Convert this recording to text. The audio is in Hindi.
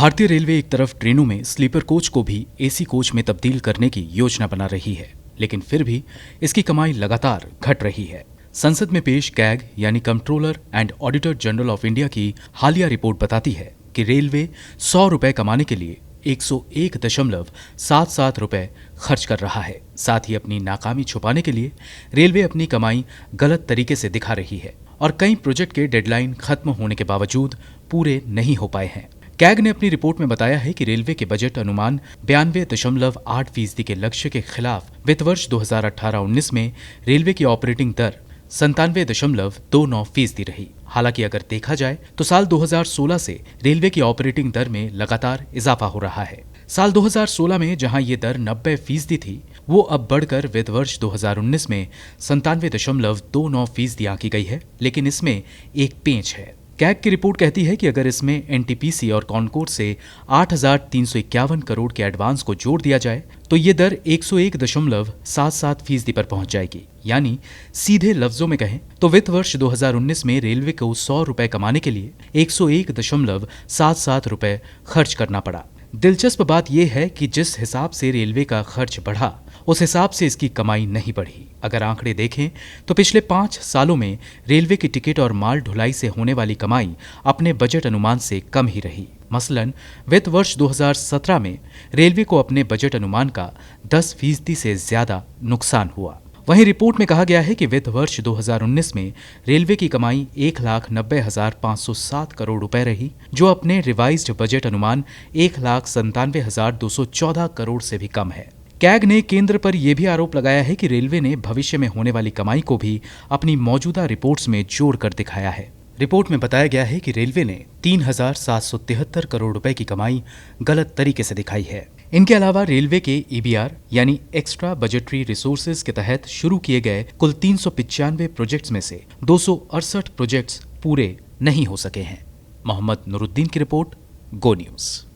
भारतीय रेलवे एक तरफ ट्रेनों में स्लीपर कोच को भी एसी कोच में तब्दील करने की योजना बना रही है, लेकिन फिर भी इसकी कमाई लगातार घट रही है। संसद में पेश कैग यानी controller and auditor general of India की हालिया रिपोर्ट बताती है कि रेलवे 100 रुपए कमाने के लिए 101.77 रुपए खर्च कर रहा है। साथ ही अपनी नाकामी छुपाने के लिए रेलवे अपनी कमाई गलत तरीके से दिखा रही है और कई प्रोजेक्ट के डेडलाइन खत्म होने के बावजूद पूरे नहीं हो पाए हैं। कैग ने अपनी रिपोर्ट में बताया है कि रेलवे के बजट अनुमान 92.8% के लक्ष्य के खिलाफ वित्त वर्ष 2018-19 में रेलवे की ऑपरेटिंग दर 97.29% रही। हालांकि अगर देखा जाए तो साल 2016 से रेलवे की ऑपरेटिंग दर में लगातार इजाफा हो रहा है। साल 2016 में जहां ये दर 90% थी, वो अब बढ़कर वित्त वर्ष 2019 में 97.29% आंकी गई है। लेकिन इसमें एक पेंच है। कैग की रिपोर्ट कहती है कि अगर इसमें एनटीपीसी और कॉनकोर से 8,351 करोड़ के एडवांस को जोड़ दिया जाए तो ये दर 101.77% पर पहुंच जाएगी। यानी सीधे लफ्जों में कहें तो वित्त वर्ष 2019 में रेलवे को 100 रुपए कमाने के लिए 101.77 रुपए खर्च करना पड़ा। दिलचस्प बात यह है कि जिस हिसाब से रेलवे का खर्च बढ़ा, उस हिसाब से इसकी कमाई नहीं बढ़ी। अगर आंकड़े देखें तो पिछले 5 सालों में रेलवे की टिकट और माल ढुलाई से होने वाली कमाई अपने बजट अनुमान से कम ही रही। मसलन वित्त वर्ष 2017 में रेलवे को अपने बजट अनुमान का 10% से ज्यादा नुकसान हुआ। वहीं रिपोर्ट में कहा गया है कि वित्त वर्ष 2019 में रेलवे की कमाई 1,90,507 करोड़ रुपए रही, जो अपने रिवाइज्ड बजट अनुमान 1,97,214 करोड़ से भी कम है। कैग ने केंद्र पर यह भी आरोप लगाया है कि रेलवे ने भविष्य में होने वाली कमाई को भी अपनी मौजूदा रिपोर्ट्स में जोड़कर दिखाया है। रिपोर्ट में बताया गया है कि रेलवे ने 3,773 करोड़ रुपए की कमाई गलत तरीके से दिखाई है। इनके अलावा रेलवे के EBR यानी एक्स्ट्रा बजटरी रिसोर्सेज के तहत शुरू किए गए कुल 395 प्रोजेक्ट्स में से 268 प्रोजेक्ट्स पूरे नहीं हो सके हैं। मोहम्मद नूरुद्दीन की रिपोर्ट, गो न्यूज़।